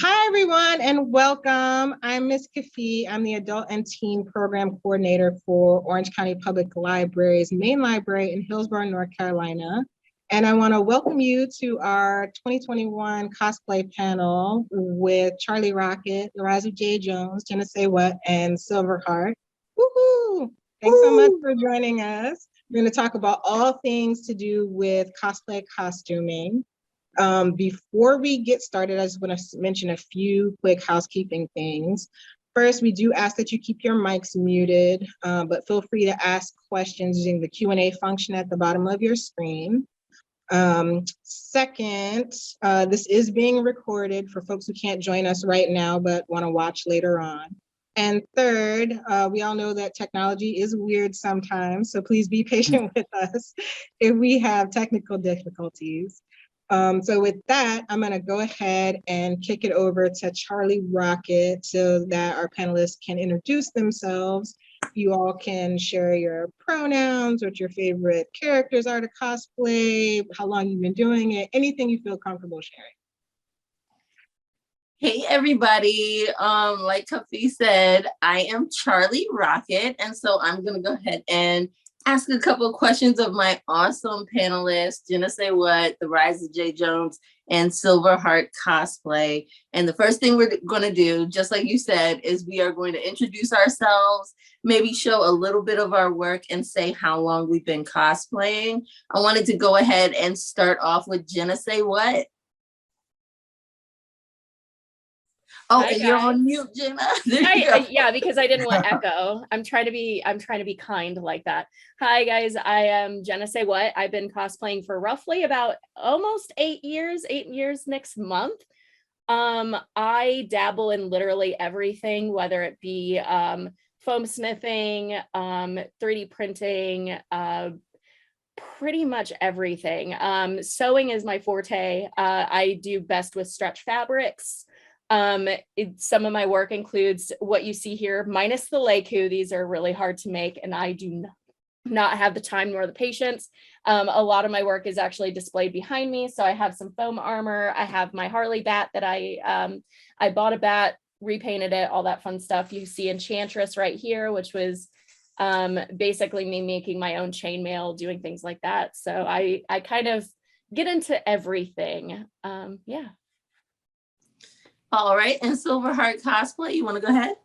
Hi, everyone, and welcome. I'm Miss Kafi. I'm the Adult and Teen Program Coordinator for Orange County Public Library's main library in Hillsborough, North Carolina. And I want to welcome you to our 2021 cosplay panel with Charlie Rocket, The Rise of J. Jones, Jenna Say, and Silverheart. Woohoo! Thanks so much for joining us. We're going to talk about all things to do with cosplay costuming. Before we get started, I just want to mention a few quick housekeeping things. First, we do ask that you keep your mics muted, but feel free to ask questions using the Q&A function at the bottom of your screen. Second, this is being recorded for folks who can't join us right now but want to watch later on. And third, we all know that technology is weird sometimes, so please be patient with us if we have technical difficulties. So with that, I'm going to go ahead and kick it over to Charlie Rocket so that our panelists can introduce themselves. You all can share your pronouns, what your favorite characters are to cosplay, how long you've been doing it, anything you feel comfortable sharing. Hey everybody, like Kafi said, I am Charlie Rocket, and so I'm gonna go ahead and ask a couple of questions of my awesome panelists, Jenna Say, The Rise of J. Jones, and Silverheart Cosplay. And the first thing we're gonna do, just like you said, is we are going to introduce ourselves, maybe show a little bit of our work and say how long we've been cosplaying. I wanted to go ahead and start off with Jenna Say. Oh, Hi, and you're on mute, Jenna. Yeah, because I didn't want echo. I'm trying to be kind like that. Hi guys, I am Jenna Say. I've been cosplaying for roughly about almost 8 years next month. I dabble in literally everything, whether it be foam smithing, 3D printing, pretty much everything. Sewing is my forte. I do best with stretch fabrics. Some of my work includes what you see here, minus the Deku. These are really hard to make, and I do not have the time nor the patience. A lot of my work is actually displayed behind me. So I have some foam armor. I have my Harley bat that I bought a bat, repainted it, all that fun stuff. You see Enchantress right here, which was basically me making my own chainmail, doing things like that. So I kind of get into everything. Yeah. All right, and Silverheart Cosplay, you want to go ahead?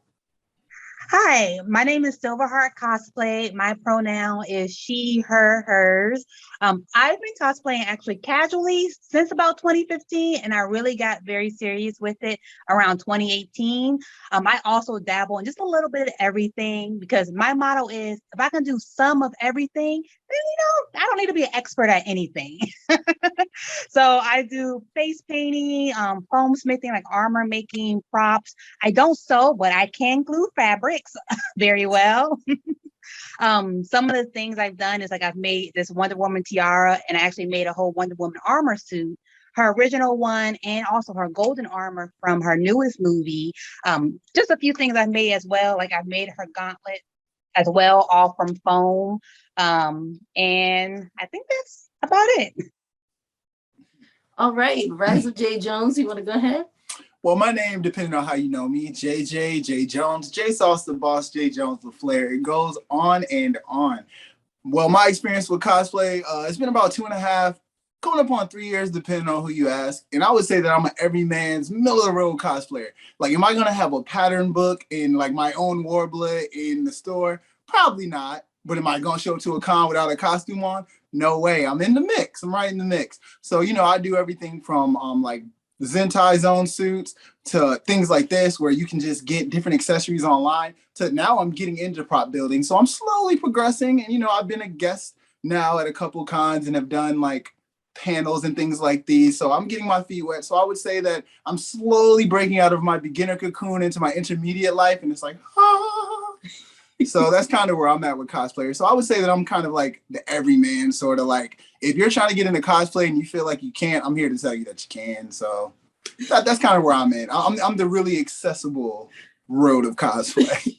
Hi, my name is Silverheart Cosplay. My pronoun is she, her, hers. I've been cosplaying actually casually since about 2015, and I really got very serious with it around 2018. I also dabble in just a little bit of everything because my motto is if I can do some of everything, then I don't need to be an expert at anything. So I do face painting, foam smithing, like armor making, props. I don't sew, but I can glue fabrics very well. Some of the things I've done is like I've made this Wonder Woman tiara, and I actually made a whole Wonder Woman armor suit, her original one, and also her golden armor from her newest movie. Just a few things I've made as well. Like I've made her gauntlet as well, all from foam. And I think that's about it. All right, Rise of J. Jones, you want to go ahead? Well, my name, depending on how you know me, JJ, J. Jones, J Sauce the Boss, J. Jones the Flair. It goes on and on. Well, my experience with cosplay, it's been about 2.5, going up on 3 years, depending on who you ask. And I would say that I'm an everyman's middle-of-the-road cosplayer. Like, am I going to have a pattern book and like my own Warbler in the store? Probably not. But am I going to show up to a con without a costume on? No way. I'm in the mix. I'm right in the mix. So, I do everything from like Zentai Zone suits to things like this where you can just get different accessories online to now I'm getting into prop building. So I'm slowly progressing. And, I've been a guest now at a couple cons and have done like panels and things like these. So I'm getting my feet wet. So I would say that I'm slowly breaking out of my beginner cocoon into my intermediate life. And it's like, So that's kind of where I'm at with cosplayer. So I would say that I'm kind of like the everyman, sort of like, if you're trying to get into cosplay and you feel like you can't, I'm here to tell you that you can. So that's kind of where I'm at. I'm the really accessible road of cosplay.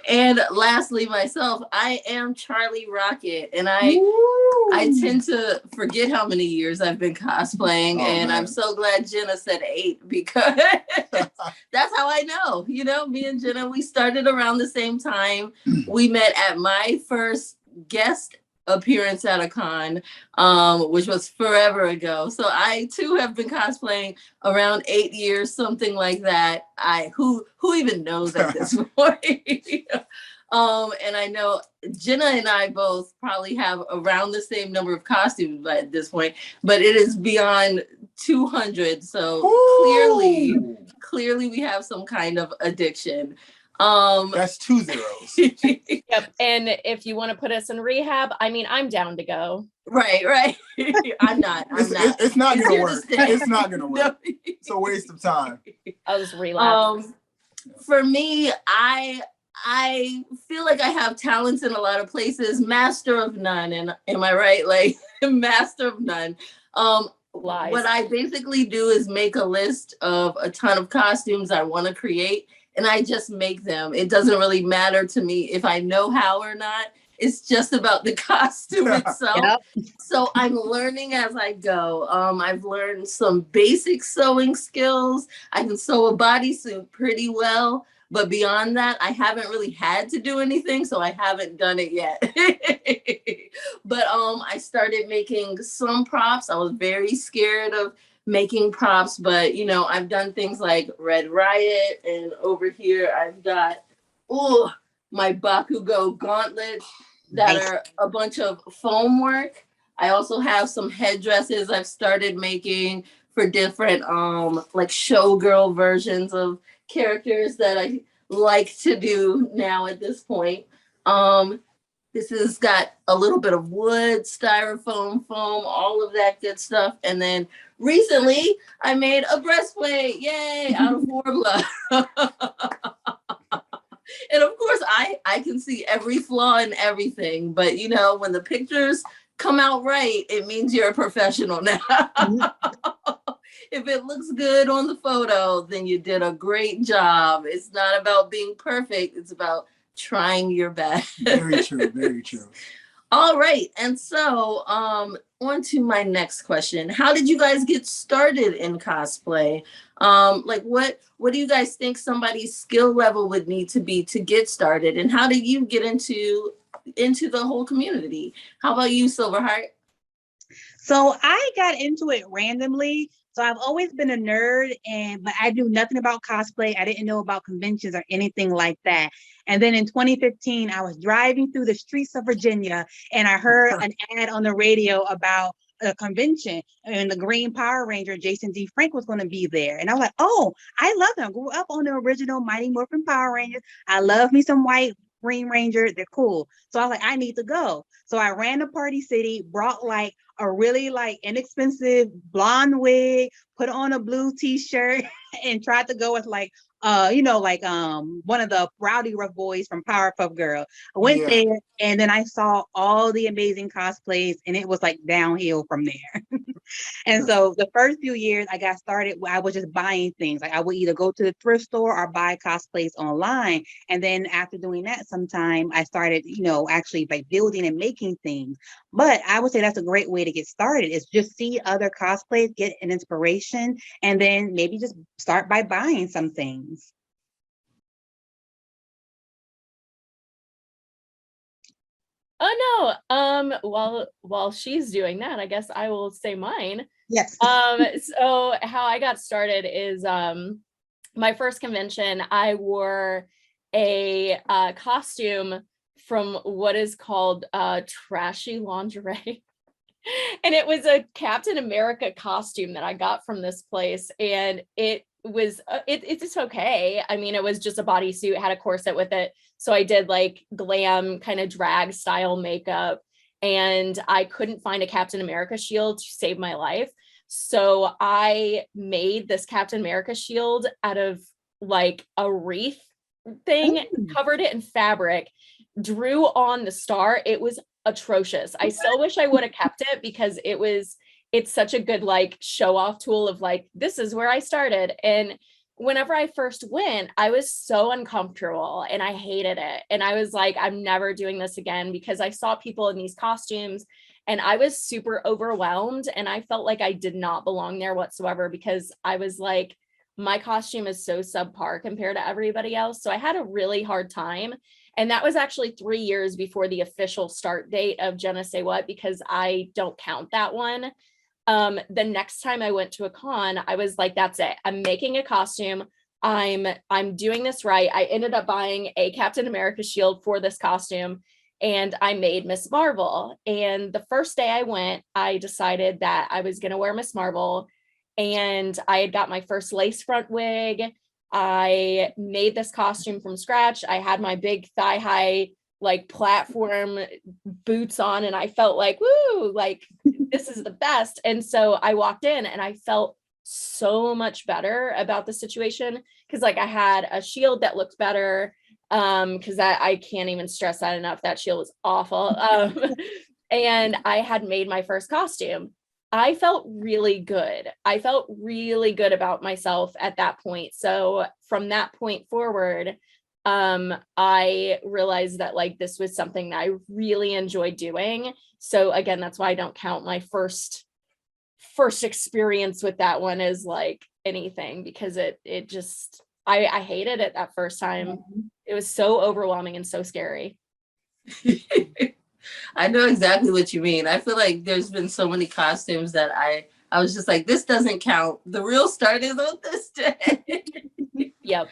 And lastly, myself, I am Charlie Rocket, and I tend to forget how many years I've been cosplaying, and man. I'm so glad Jenna said 8 because that's how I know. You know, me and Jenna, we started around the same time. We met at my first guest appearance at a con, which was forever ago. So I too have been cosplaying around 8 years, something like that. Who even knows at this point? And I know Jenna and I both probably have around the same number of costumes at this point, but it is beyond 200. So clearly we have some kind of addiction. That's 2 zeros. Yep. And if you want to put us in rehab, I mean, I'm down to go. Right. I'm not. It's not going to work. It's not going to work. It's a waste of time. I'll just relapse. For me, I feel like I have talents in a lot of places, master of none. And am I right? Like master of none. Lies. What I basically do is make a list of a ton of costumes I want to create, and I just make them. It doesn't really matter to me if I know how or not. It's just about the costume itself. Yep. So I'm learning as I go. I've learned some basic sewing skills. I can sew a bodysuit pretty well. But beyond that, I haven't really had to do anything, so I haven't done it yet. But I started making some props. I was very scared of making props, but you know, I've done things like Red Riot, and over here I've got my Bakugo gauntlets that are a bunch of foam work. I also have some headdresses I've started making for different like showgirl versions of characters that I like to do now at this point. This has got a little bit of wood, styrofoam, foam, all of that good stuff. And then recently I made a breastplate, yay, out of Warbler. And of course I can see every flaw in everything, but you know, when the pictures come out right, it means you're a professional now. If it looks good on the photo, then you did a great job. It's not about being perfect. It's about trying your best. Very true. Very true. All right. And so on to my next question. How did you guys get started in cosplay? Like what do you guys think somebody's skill level would need to be to get started? And how did you get into the whole community? How about you, Silverheart? So I got into it randomly. So I've always been a nerd, but I knew nothing about cosplay. I didn't know about conventions or anything like that. And then in 2015, I was driving through the streets of Virginia, and I heard an ad on the radio about a convention, and the Green Power Ranger, Jason D. Frank, was going to be there. And I was like, oh, I love them. I grew up on the original Mighty Morphin Power Rangers. I love me some white Green Ranger. They're cool. So I was like, I need to go. So I ran to Party City, brought like a really like inexpensive blonde wig, put on a blue t-shirt, and tried to go with like one of the Rowdy Rough Boys from Powerpuff Girl. I went there, and then I saw all the amazing cosplays, and it was like downhill from there. And so the first few years I got started, I was just buying things. Like I would either go to the thrift store or buy cosplays online. And then after doing that, sometime I started, actually like building and making things. But I would say that's a great way to get started, is just see other cosplays, get an inspiration, and then maybe just start by buying some things. Oh no. While she's doing that, I guess I will say mine. Yes. So how I got started is my first convention, I wore a costume from what is called trashy lingerie. And it was a Captain America costume that I got from this place, and it was it's just okay. I mean, it was just a bodysuit, had a corset with it, so I did like glam kind of drag style makeup, and I couldn't find a Captain America shield to save my life, so I made this Captain America shield out of like a wreath thing. Covered it in fabric, drew on the star. It was atrocious. I still wish I would have kept it, because it's such a good like show off tool of like, this is where I started. And whenever I first went, I was so uncomfortable and I hated it. And I was like, I'm never doing this again, because I saw people in these costumes and I was super overwhelmed and I felt like I did not belong there whatsoever, because I was like, my costume is so subpar compared to everybody else. So I had a really hard time. And that was actually 3 years before the official start date of Jenna Say What, because I don't count that one. The next time I went to a con, I was like, that's it. I'm making a costume. I'm doing this right. I ended up buying a Captain America shield for this costume, and I made Miss Marvel. And the first day I went, I decided that I was going to wear Miss Marvel, and I had got my first lace front wig. I made this costume from scratch. I had my big thigh high, like platform boots on, and I felt like, woo, like this is the best. And so I walked in and I felt so much better about the situation, because like I had a shield that looked better, because I can't even stress that enough. That shield was awful. And I had made my first costume. I felt really good. I felt really good about myself at that point. So from that point forward, I realized that like this was something that I really enjoyed doing. So again, that's why I don't count my first experience with that one as like anything, because it just, I hated it that first time. It was so overwhelming and so scary. I know exactly what you mean. I feel like there's been so many costumes that I was just like, this doesn't count. The real start is on this day. Yep.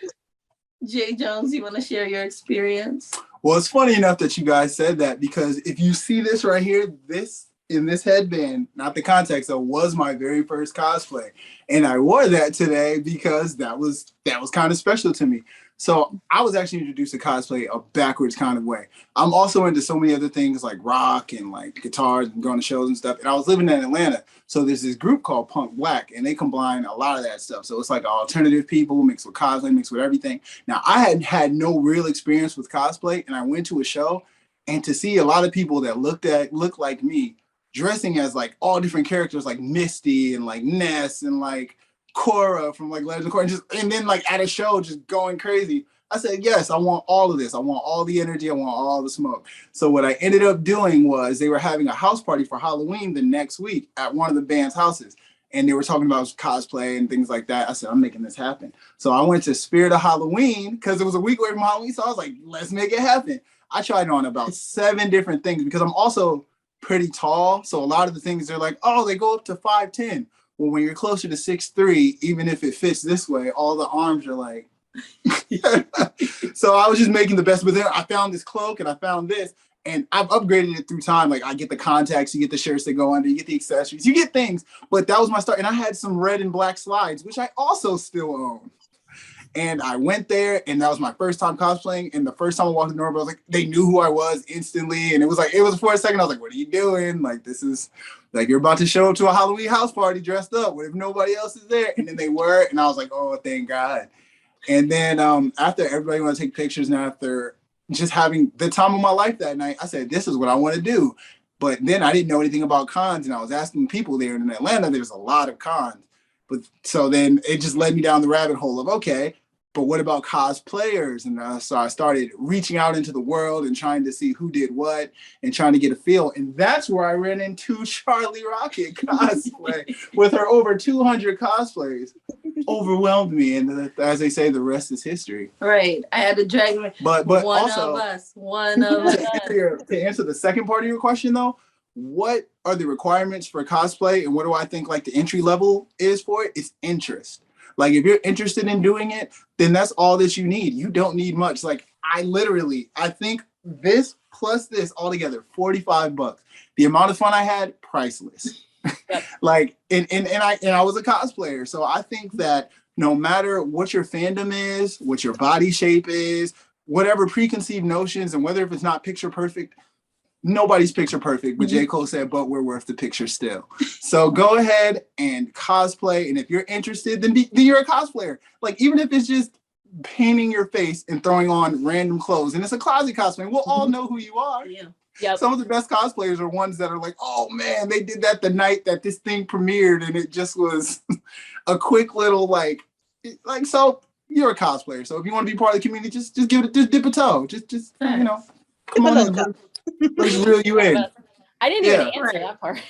Jay Jones, you want to share your experience? Well, it's funny enough that you guys said that, because if you see this right here, this in this headband, not the context, though, was my very first cosplay. And I wore that today because that was kind of special to me. So I was actually introduced to cosplay a backwards kind of way. I'm also into so many other things like rock and like guitars and going to shows and stuff. And I was living in Atlanta. So there's this group called Punk Black, and they combine a lot of that stuff. So it's like alternative people mixed with cosplay, mixed with everything. Now, I had no real experience with cosplay, and I went to a show, and to see a lot of people that looked like me dressing as like all different characters, like Misty and like Ness and like Korra from like Legend of Korra, and then like at a show just going crazy. I said, yes, I want all of this. I want all the energy. I want all the smoke. So what I ended up doing was they were having a house party for Halloween the next week at one of the band's houses. And they were talking about cosplay and things like that. I said, I'm making this happen. So I went to Spirit of Halloween because it was a week away from Halloween. So I was like, let's make it happen. I tried on about 7 different things because I'm also pretty tall. So a lot of the things they're like, oh, they go up to 5'10". Well, when you're closer to 6'3", even if it fits this way, all the arms are like, So I was just making the best. But then I found this cloak and I found this, and I've upgraded it through time. Like I get the contacts, you get the shirts that go under, you get the accessories, you get things. But that was my start. And I had some red and black slides, which I also still own. And I went there, and that was my first time cosplaying. And the first time I walked in the door, I was like, they knew who I was instantly. And it was for a second, I was like, what are you doing? Like, this is like, you're about to show up to a Halloween house party dressed up. What if nobody else is there? And then they were, and I was like, oh, thank God. And then after everybody wanted to take pictures, and after just having the time of my life that night, I said, this is what I want to do. But then I didn't know anything about cons, and I was asking people there in Atlanta. There's a lot of cons. But so then it just led me down the rabbit hole of, okay, but what about cosplayers? And so I started reaching out into the world and trying to see who did what and trying to get a feel. And that's where I ran into Charlie Rocket cosplay with her over 200 cosplays. Overwhelmed me. And as they say, the rest is history. Right. I had to drag me. But one also, of us. To answer the second part of your question, though, what are the requirements for cosplay and what do I think like the entry level is for it? It's interest. Like if you're interested in doing it, then that's all that you need. You don't need much. Like I think this plus this all together, $45. The amount of fun I had, priceless. Yep. Like and I was a cosplayer. So I think that no matter what your fandom is, what your body shape is, whatever preconceived notions, and whether if it's not picture perfect, nobody's picture perfect, but J. Cole said, but we're worth the picture still. So go ahead and cosplay. And if you're interested, then you're a cosplayer. Like, even if it's just painting your face and throwing on random clothes, and it's a closet cosplay, we'll all know who you are. Yeah. Yep. Some of the best cosplayers are ones that are like, oh man, they did that the night that this thing premiered, and it just was a quick little like like, so you're a cosplayer. So if you want to be part of the community, just dip a toe. Just you know, come on in. Let's reel you in. I didn't even answer that part.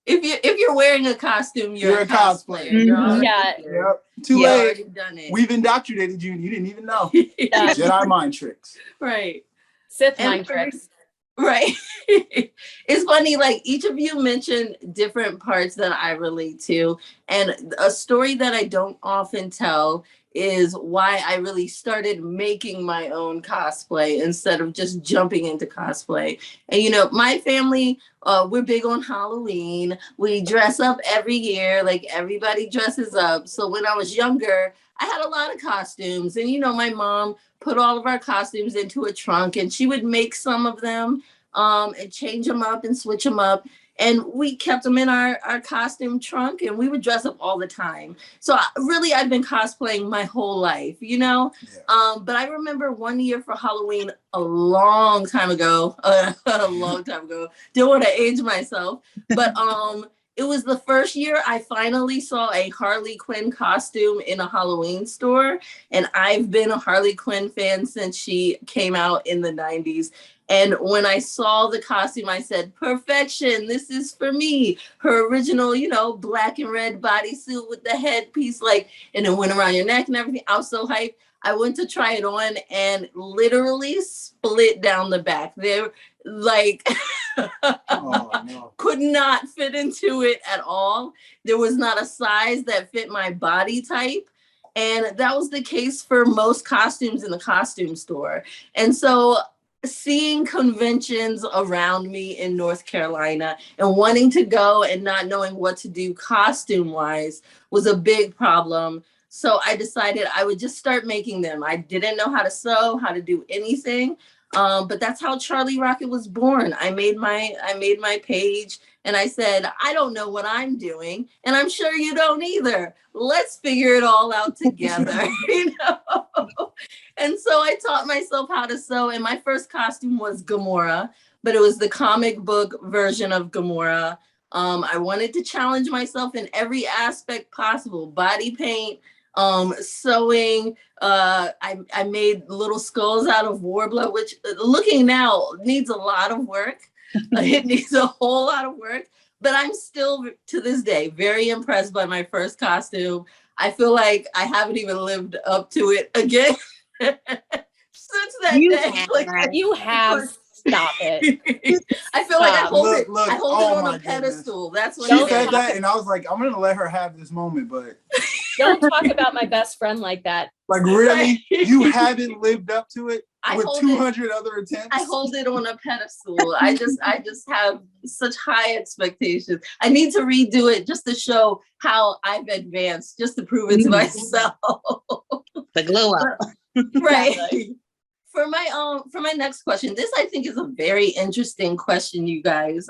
If you're wearing a costume, you're a cosplayer. Mhm. You're already Yep. Too you late. already done it. We've indoctrinated you and you didn't even know. Yeah. Jedi mind tricks. Right. Sith And mind tricks. Right. It's funny, like each of you mentioned different parts that I relate to. And a story that I don't often tell is why I really started making my own cosplay instead of just jumping into cosplay. And, you know, my family, we're big on Halloween. We dress up every year, like everybody dresses up. So when I was younger, I had a lot of costumes. And, you know, my mom put all of our costumes into a trunk and she would make some of them and change them up and switch them up. And we kept them in our costume trunk and we would dress up all the time. So really, I've been cosplaying my whole life, you know? Yeah. But I remember one year for Halloween a long time ago, don't want to age myself, but it was the first year I finally saw a Harley Quinn costume in a Halloween store. And I've been a Harley Quinn fan since she came out in the 90s. And when I saw the costume, I said, perfection, this is for me. Her original, you know, black and red bodysuit with the headpiece, like, and it went around your neck and everything. I was so hyped. I went to try it on and literally split down the back. There, like, Oh, no. could not fit into it at all. There was not a size that fit my body type. And that was the case for most costumes in the costume store. And so seeing conventions around me in North Carolina and wanting to go and not knowing what to do costume wise was a big problem. So I decided I would just start making them. I didn't know how to sew, how to do anything. But that's how Charlie Rocket was born. I made my page and I said, I don't know what I'm doing. And I'm sure you don't either. Let's figure it all out together, you know? And so I taught myself how to sew. And my first costume was Gamora, but it was the comic book version of Gamora. I wanted to challenge myself in every aspect possible: body paint, sewing. I made little skulls out of Warbler, which looking now needs a lot of work. It needs a whole lot of work, but I'm still to this day very impressed by my first costume. I feel like I haven't even lived up to it again since that day. Like, you have. Stop it. I feel like I hold it. Look, I hold oh it on my a pedestal. goodness. That's what She said that, and I was like, I'm gonna let her have this moment, but don't talk about my best friend like that. Like, really, you haven't lived up to it with 200 other attempts? I hold it on a pedestal. I just have such high expectations. I need to redo it just to show how I've advanced, just to prove it to myself. The glow up. Right. For my next question, this I think is a very interesting question, you guys.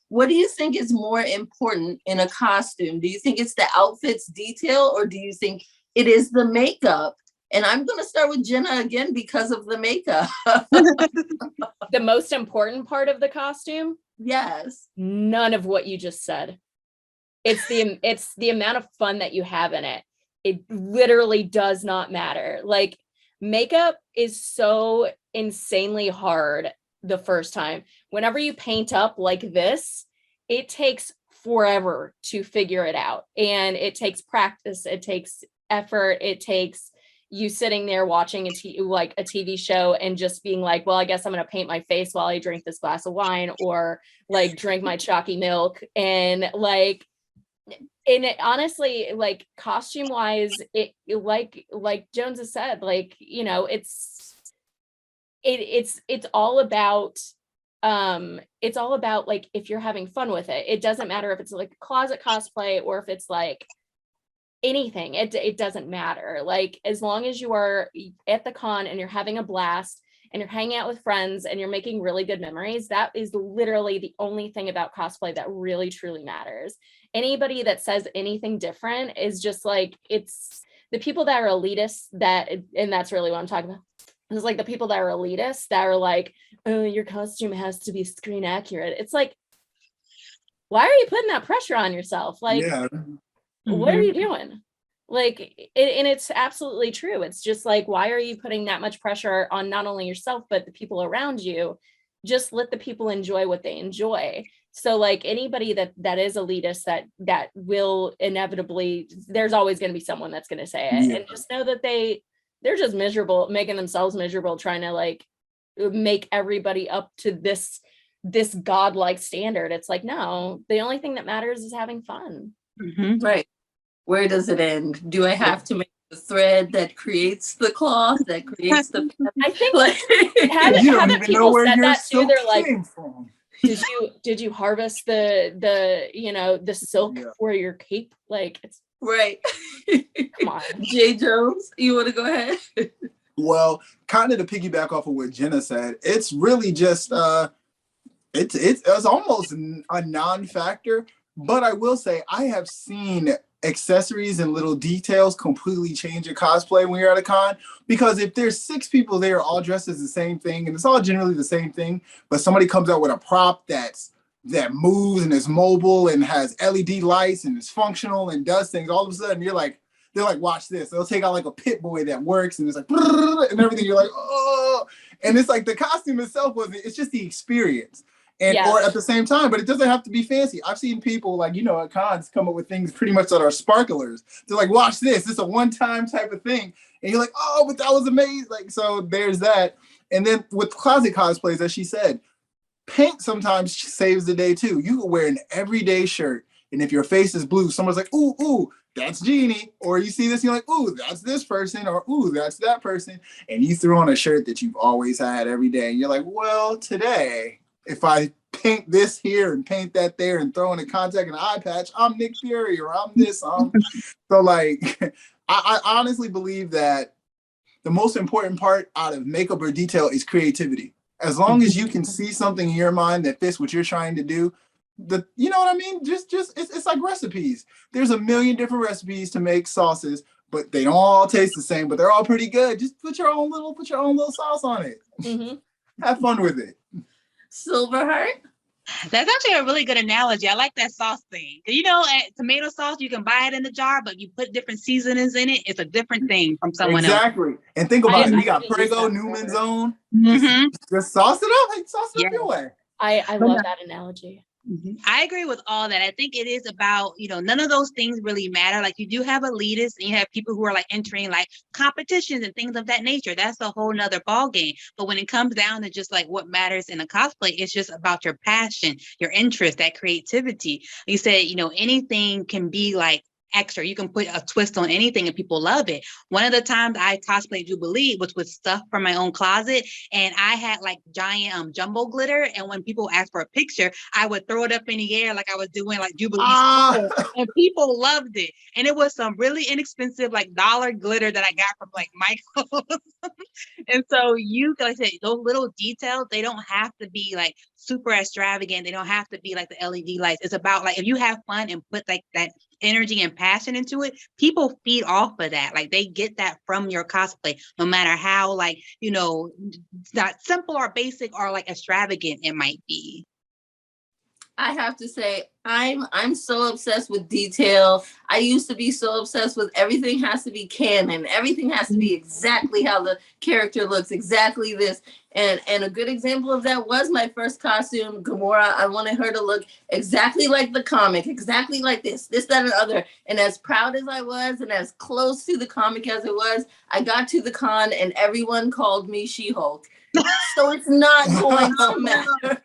What do you think is more important in a costume? Do you think it's the outfit's detail, or do you think it is the makeup? And I'm going to start with Jenna again because of the makeup. The most important part of the costume? Yes. None of what you just said. It's the amount of fun that you have in it. It literally does not matter. Like, makeup is so insanely hard the first time. Whenever you paint up like this, it takes forever to figure it out. And it takes practice. It takes effort. It takes you sitting there watching a TV show and just being like, well, I guess I'm going to paint my face while I drink this glass of wine, or like drink my chalky milk. And like, and it, honestly, like costume wise, it like Jones has said, like, you know, it's all about like, if you're having fun with it, it doesn't matter if it's like closet cosplay or if it's like anything. It doesn't matter. Like, as long as you are at the con and you're having a blast and you're hanging out with friends and you're making really good memories, that is literally the only thing about cosplay that really truly matters. Anybody that says anything different is just like, it's the people that are elitists and that's really what I'm talking about. It's like the people that are elitists that are like, oh, your costume has to be screen accurate. It's like, why are you putting that pressure on yourself? Like, yeah. What are you doing? Like, and it's absolutely true. It's just like, why are you putting that much pressure on not only yourself, but the people around you? Just let the people enjoy what they enjoy. So like anybody that is elitist, that will inevitably, there's always going to be someone that's going to say it. And just know that they're just miserable, making themselves miserable, trying to like make everybody up to this godlike standard. It's like, no, the only thing that matters is having fun. Right. Where does it end? Do I have to make the thread that creates the cloth, that creates the I think like you don't even know where your silk they're like, came from. did you harvest the silk for your cape? Like, it's right. Come on. Jay Jones, you want to go ahead? Well, kind of to piggyback off of what Jenna said, it's really just it's almost a non-factor. But I will say I have seen accessories and little details completely change a cosplay when you're at a con, because if there's 6 people there all dressed as the same thing and it's all generally the same thing, but somebody comes out with a prop that moves and is mobile and has LED lights and is functional and does things, all of a sudden they're like, watch this. They'll take out like a Pit Boy that works and it's like and everything. You're like, oh, and it's like the costume itself it's just the experience. And or at the same time, but it doesn't have to be fancy. I've seen people like, at cons come up with things pretty much that are sparklers. They're like, watch this. It's a one-time type of thing. And you're like, oh, but that was amazing. Like, so there's that. And then with closet cosplays, as she said, paint sometimes saves the day too. You can wear an everyday shirt. And if your face is blue, someone's like, ooh, that's Jeannie. Or you see this, and you're like, ooh, that's this person. Or ooh, that's that person. And you throw on a shirt that you've always had every day. And you're like, well, today, if I paint this here and paint that there and throw in a contact and an eye patch, I'm Nick Fury or I'm this. So like, I honestly believe that the most important part out of makeup or detail is creativity. As long as you can see something in your mind that fits what you're trying to do, you know what I mean? Just it's like recipes. There's a million different recipes to make sauces, but they don't all taste the same, but they're all pretty good. Just put your own little sauce on it. Have fun with it. Silverheart? That's actually a really good analogy. I like that sauce thing. Tomato sauce, you can buy it in the jar, but you put different seasonings in it. It's a different thing from someone else. Exactly. And think about it. You got Prego, Newman's Own. Just sauce it up. Like, sauce it up your way. I love that analogy. I agree with all that. I think it is about, none of those things really matter. Like, you do have elitists and you have people who are like entering like competitions and things of that nature. That's a whole nother ball game. But when it comes down to just like what matters in a cosplay, it's just about your passion, your interest, that creativity. You said, anything can be like extra. You can put a twist on anything and people love it. One of the times I cosplayed Jubilee was with stuff from my own closet, and I had like giant jumbo glitter, and when people asked for a picture, I would throw it up in the air like I was doing like Jubilee and people loved it. And it was some really inexpensive like dollar glitter that I got from like Michael's. And so like I said, those little details, they don't have to be like super extravagant. They don't have to be like the LED lights. It's about like, if you have fun and put like that energy and passion into it, people feed off of that. Like, they get that from your cosplay, no matter how like, not simple or basic or like extravagant it might be. I have to say, I'm so obsessed with detail. I used to be so obsessed with everything has to be canon. Everything has to be exactly how the character looks, exactly this. And a good example of that was my first costume, Gamora. I wanted her to look exactly like the comic, exactly like this, that, and other. And as proud as I was and as close to the comic as it was, I got to the con and everyone called me She-Hulk. So it's not going to matter.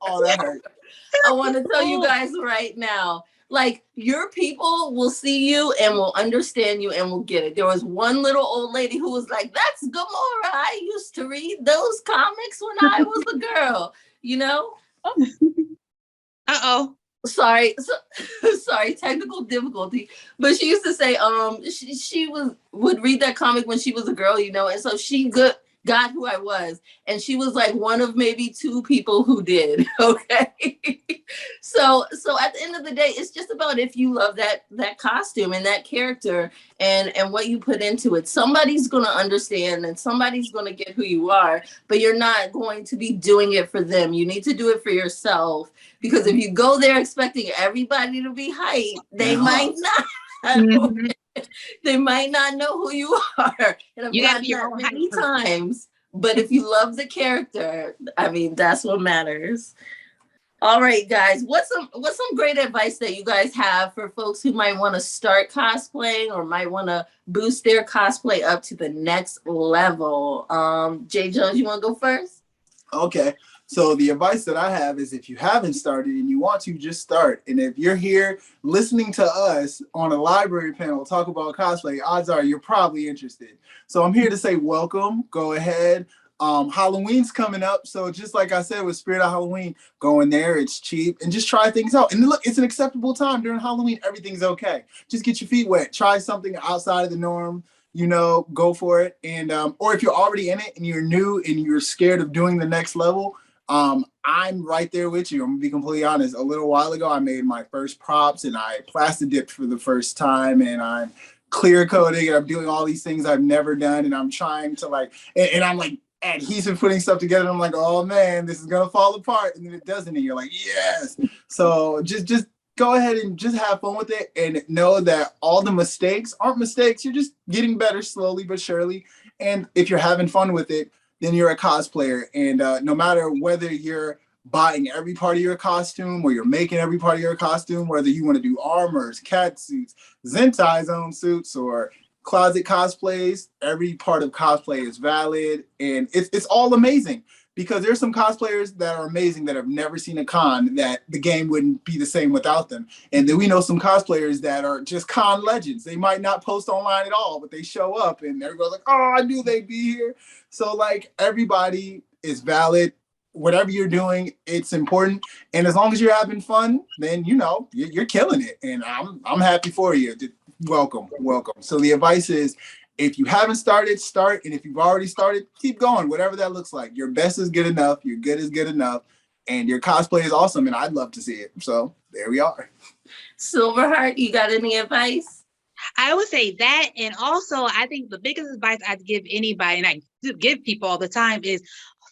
Oh, that hurt. I want to tell you guys right now, like, your people will see you and will understand you and will get it. There was one little old lady who was like, that's Gamora. I used to read those comics when I was a girl, Uh-oh. Sorry, technical difficulty. But she used to say, she would read that comic when she was a girl, and so she got who I was, and she was like one of maybe 2 people who did. Okay. So at the end of the day, it's just about if you love that costume and that character and what you put into it. Somebody's going to understand and somebody's going to get who you are, but you're not going to be doing it for them. You need to do it for yourself, because if you go there expecting everybody to be hyped, they might not. Mhm. They might not know who you are. And I've You gotta gotten be your that own many hype person. times. But if you love the character, I mean, that's what matters. All right, guys. What's some great advice that you guys have for folks who might want to start cosplaying or might want to boost their cosplay up to the next level? Jay Jones, you want to go first? Okay. So the advice that I have is if you haven't started and you want to, just start. And if you're here listening to us on a library panel talk about cosplay, odds are you're probably interested. So I'm here to say welcome. Go ahead. Halloween's coming up. So just like I said with Spirit of Halloween, go in there, it's cheap, and just try things out. And look, it's an acceptable time during Halloween. Everything's okay. Just get your feet wet. Try something outside of the norm. Go for it. And or if you're already in it and you're new and you're scared of doing the next level, I'm right there with you. I'm gonna be completely honest. A little while ago, I made my first props and I plastic dipped for the first time, and I'm clear coating and I'm doing all these things I've never done, and I'm trying to and I'm like adhesive putting stuff together. And I'm like, oh man, this is gonna fall apart, and then it doesn't, and you're like, yes. So just go ahead and just have fun with it and know that all the mistakes aren't mistakes. You're just getting better slowly but surely. And if you're having fun with it, then you're a cosplayer. And no matter whether you're buying every part of your costume or you're making every part of your costume, whether you want to do armors, cat suits, Zentai zone suits, or closet cosplays, every part of cosplay is valid. And it's all amazing. Because there's some cosplayers that are amazing that have never seen a con, that the game wouldn't be the same without them. And then we know some cosplayers that are just con legends. They might not post online at all, but they show up and everybody's like, oh, I knew they'd be here. So like everybody is valid. Whatever you're doing, it's important. And as long as you're having fun, then you're killing it. And I'm happy for you. Welcome. So the advice is, if you haven't started, start. And if you've already started, keep going, whatever that looks like. Your best is good enough. Your good is good enough. And your cosplay is awesome. And I'd love to see it. So there we are. Silverheart, you got any advice? I would say that. And also, I think the biggest advice I'd give anybody, and I give people all the time, is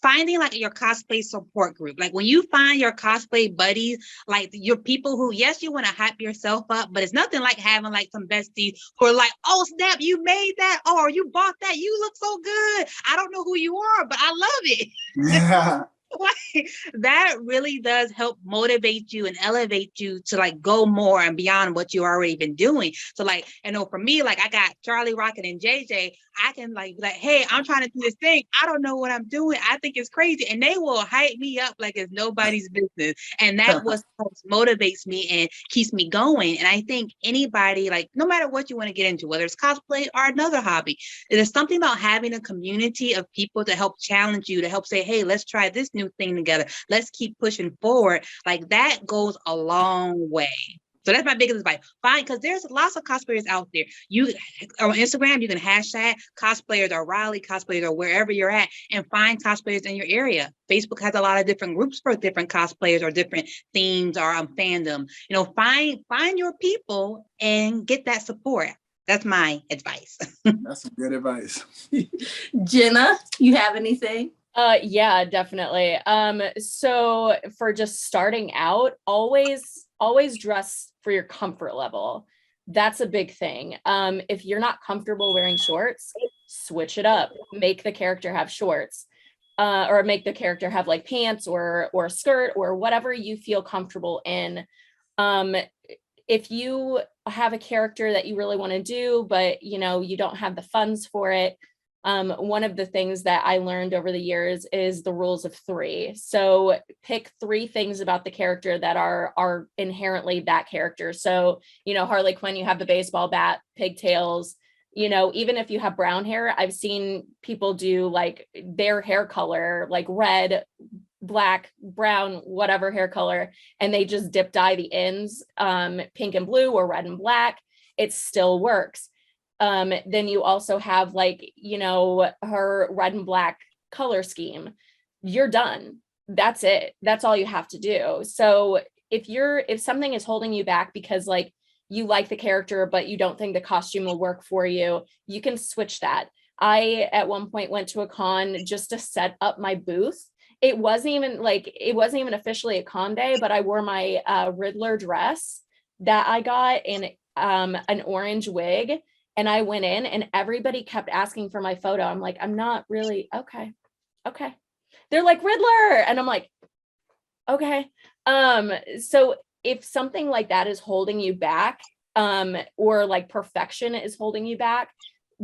finding like your cosplay support group. Like when you find your cosplay buddies, like your people who, yes, you want to hype yourself up, but it's nothing like having like some besties who are like, oh snap, you made that, or you bought that, you look so good. I don't know who you are, but I love it. Yeah. Like, that really does help motivate you and elevate you to like go more and beyond what you already been doing. So like, for me, like I got Charlie, Rocket, and JJ. I can like, hey, I'm trying to do this thing. I don't know what I'm doing. I think it's crazy. And they will hype me up like it's nobody's business. And that was what motivates me and keeps me going. And I think anybody, like, no matter what you want to get into, whether it's cosplay or another hobby, there's something about having a community of people to help challenge you, to help say, hey, let's try this new thing together. Let's keep pushing forward. Like that goes a long way. So that's my biggest advice. Because there's lots of cosplayers out there. You on Instagram, you can hashtag cosplayers or Raleigh cosplayers or wherever you're at, and find cosplayers in your area. Facebook has a lot of different groups for different cosplayers or different themes or fandom. Find your people and get that support. That's my advice. That's some good advice. Jenna, you have anything? Yeah, definitely. So for just starting out, always dress for your comfort level. That's a big thing. If you're not comfortable wearing shorts, switch it up. Make the character have shorts, or make the character have like pants or a skirt or whatever you feel comfortable in. If you have a character that you really want to do, but you don't have the funds for it, one of the things that I learned over the years is the rules of 3. So pick 3 things about the character that are inherently that character. So, Harley Quinn, you have the baseball bat, pigtails, even if you have brown hair, I've seen people do like their hair color, like red, black, brown, whatever hair color, and they just dye the ends pink and blue or red and black. It still works. Then you also have like, her red and black color scheme. You're done. That's it. That's all you have to do. So if something is holding you back because like you like the character, but you don't think the costume will work for you, you can switch that. I, at one point, went to a con just to set up my booth. It wasn't even officially a con day, but I wore my Riddler dress that I got, and an orange wig, and I went in and everybody kept asking for my photo. I'm like, I'm not really, okay. They're like, Riddler. And I'm like, okay. So if something like that is holding you back, or like perfection is holding you back,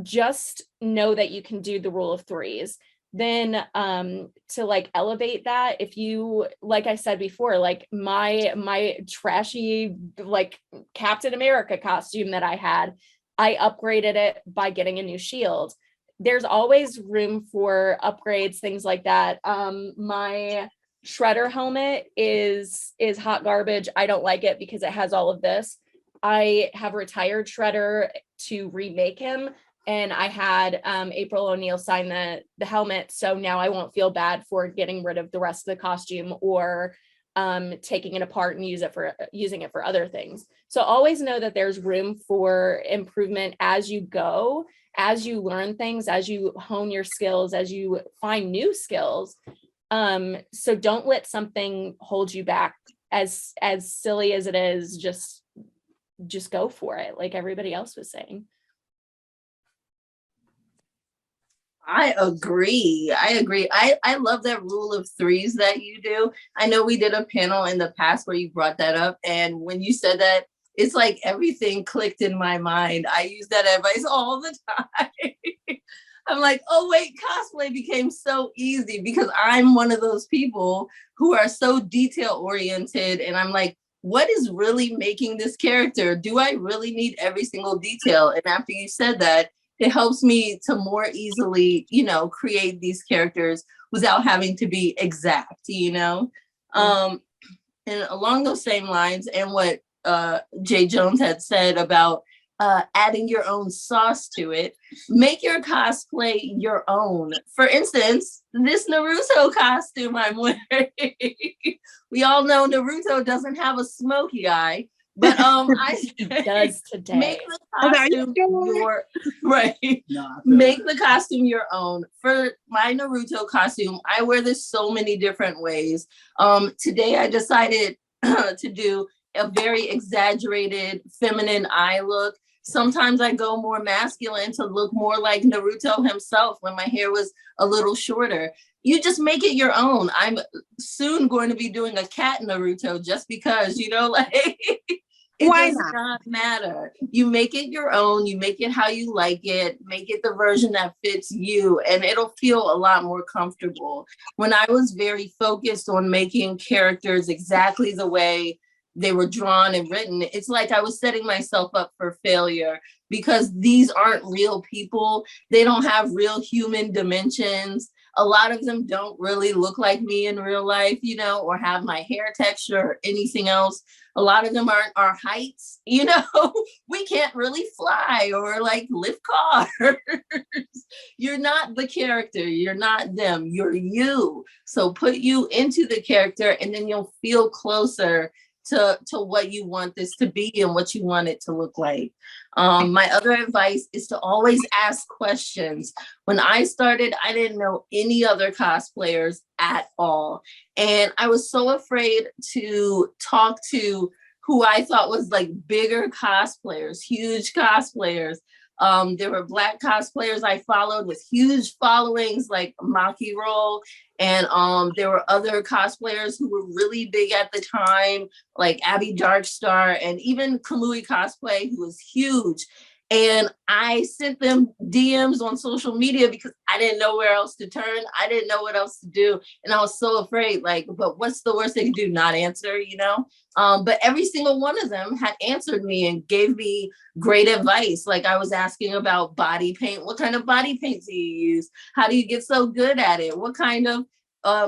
just know that you can do the rule of threes. Then to like elevate that, if you, like I said before, like my trashy like Captain America costume that I had, I upgraded it by getting a new shield. There's always room for upgrades, things like that. My Shredder helmet is hot garbage. I don't like it because it has all of this. I have retired Shredder to remake him, and I had April O'Neil sign the helmet, so now I won't feel bad for getting rid of the rest of the costume or taking it apart and using it for other things. So always know that there's room for improvement as you go, as you learn things, as you hone your skills, as you find new skills. So don't let something hold you back. As silly as it is, just go for it, like everybody else was saying. I agree. I love that rule of threes that you do. I know we did a panel in the past where you brought that up. And when you said that, it's like everything clicked in my mind. I use that advice all the time. I'm like, oh wait, cosplay became so easy because I'm one of those people who are so detail oriented. And I'm like, what is really making this character? Do I really need every single detail? And after you said that, it helps me to more easily, create these characters without having to be exact, And along those same lines, and what Jay Jones had said about adding your own sauce to it, make your cosplay your own. For instance, this Naruto costume I'm wearing. We all know Naruto doesn't have a smoky eye, but He does today. Make the costume your right. Make the costume your own. For my Naruto costume, I wear this so many different ways. Today I decided to do a very exaggerated feminine eye look. Sometimes I go more masculine to look more like Naruto himself when my hair was a little shorter. You just make it your own. I'm soon going to be doing a cat Naruto just because, it Why does not matter. You make it your own. You make it how you like it. Make it the version that fits you, and it'll feel a lot more comfortable. When I was very focused on making characters exactly the way they were drawn and written, it's like I was setting myself up for failure because these aren't real people. They don't have real human dimensions. A lot of them don't really look like me in real life, or have my hair texture or anything else. A lot of them aren't our heights, we can't really fly or like lift cars. You're not the character. You're not them. You're you. So put you into the character and then you'll feel closer to what you want this to be and what you want it to look like. My other advice is to always ask questions. When I started, I didn't know any other cosplayers at all. And I was so afraid to talk to who I thought was like bigger cosplayers, huge cosplayers. There were Black cosplayers I followed with huge followings like Maki Roll. And there were other cosplayers who were really big at the time, like Abby Darkstar and even Kamui Cosplay, who was huge. And I sent them DMs on social media because I didn't know where else to turn. I didn't know what else to do. And I was so afraid, but what's the worst they can do? Not answer, But every single one of them had answered me and gave me great advice. Like I was asking about body paint. What kind of body paint do you use? How do you get so good at it? What kind of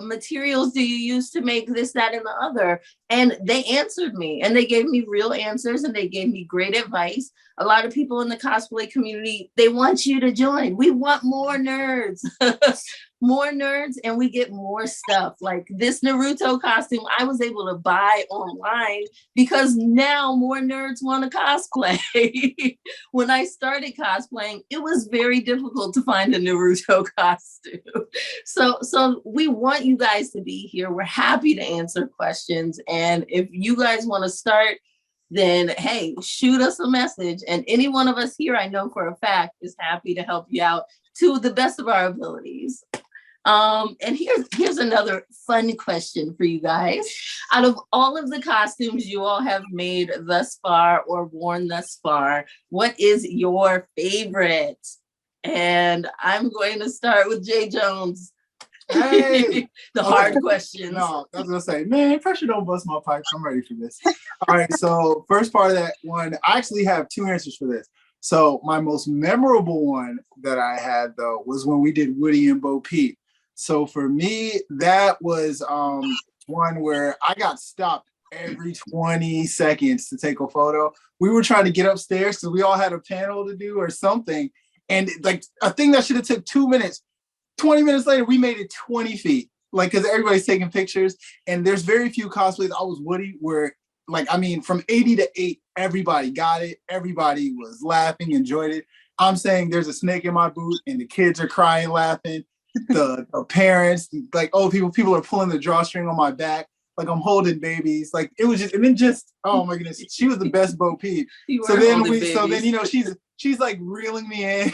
materials do you use to make this, that, and the other? And they answered me and they gave me real answers and they gave me great advice. A lot of people in the cosplay community, they want you to join. We want more nerds, more nerds, and we get more stuff. Like this Naruto costume, I was able to buy online because now more nerds want to cosplay. When I started cosplaying, it was very difficult to find a Naruto costume. So we want you guys to be here. We're happy to answer questions. And if you guys want to start then hey, shoot us a message. And any one of us here, I know for a fact, is happy to help you out to the best of our abilities. And here's another fun question for you guys. Out of all of the costumes you all have made thus far or worn thus far, what is your favorite? And I'm going to start with Jay Jones. Hey, the hard questions. No, I was gonna say, man, pressure don't bust my pipes. I'm ready for this. All right, so first part of that one, I actually have two answers for this. So my most memorable one that I had though was when we did Woody and Bo Peep. So for me, that was one where I got stopped every 20 seconds to take a photo. We were trying to get upstairs because we all had a panel to do or something, and like a thing that should have took 2 minutes. 20 minutes later, we made it 20 feet, like, because everybody's taking pictures. And there's very few cosplays. I was Woody where, like, I mean, from 80 to 8, everybody got it. Everybody was laughing, enjoyed it. I'm saying there's a snake in my boot and the kids are crying, laughing. The parents, like, oh, people are pulling the drawstring on my back. Like I'm holding babies. Like it was just, and then just, oh my goodness, she was the best Bo Peep. So then you know, she's like reeling me in.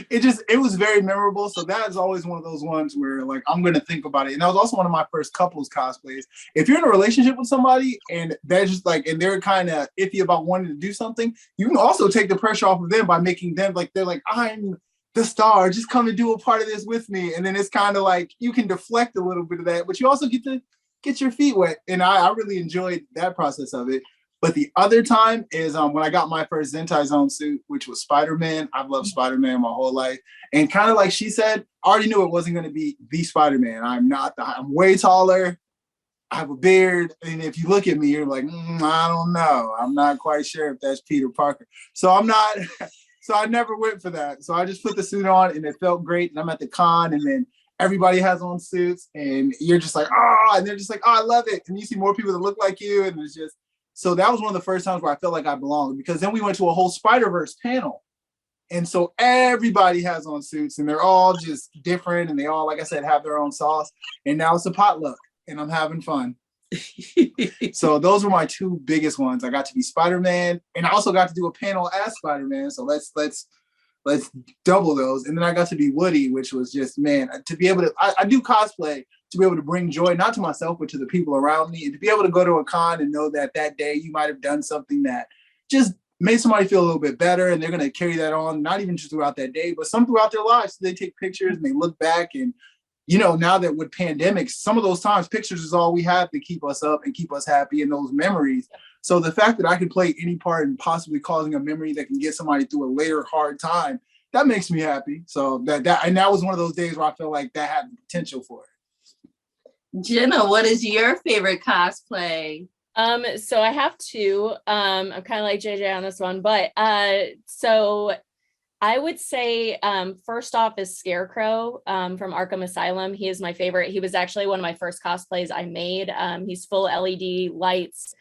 It was very memorable. So that is always one of those ones where like I'm gonna think about it. And that was also one of my first couples cosplays. If you're in a relationship with somebody and they're just like, and they're kind of iffy about wanting to do something, you can also take the pressure off of them by making them like, they're like, I'm the star, just come and do a part of this with me. And then it's kind of like you can deflect a little bit of that, but you also get to get your feet wet. And I really enjoyed that process of it. But the other time is when I got my first Zentai Zone suit, which was Spider-Man. I've loved Spider-Man my whole life. And kind of like she said, I already knew it wasn't going to be the Spider-Man. I'm way taller. I have a beard. And if you look at me, you're like, I don't know. I'm not quite sure if that's Peter Parker. So I'm not, so I never went for that. So I just put the suit on and it felt great. And I'm at the con and then everybody has on suits and you're just like, and they're just like, I love it. And you see more people that look like you. And it's just, so that was one of the first times where I felt like I belonged, because then we went to a whole Spider-Verse panel. And so everybody has on suits and they're all just different. And they all, like I said, have their own sauce. And now it's a potluck and I'm having fun. So those were my two biggest ones. I got to be Spider-Man and I also got to do a panel as Spider-Man. So let's double those. And then I got to be Woody, which was just, man, to be able to, I do cosplay to be able to bring joy, not to myself, but to the people around me, and to be able to go to a con and know that that day you might have done something that just made somebody feel a little bit better. And they're going to carry that on, not even just throughout that day, but some throughout their lives. So they take pictures and they look back. And, you know, now that with pandemics, some of those times pictures is all we have to keep us up and keep us happy in those memories. So the fact that I can play any part in possibly causing a memory that can get somebody through a later hard time, that makes me happy. So that was one of those days where I felt like that had the potential for it. Jenna, what is your favorite cosplay? So I have two. I'm kind of like JJ on this one, but so I would say first off is Scarecrow from Arkham Asylum. He is my favorite. He was actually one of my first cosplays I made. He's full LED lights.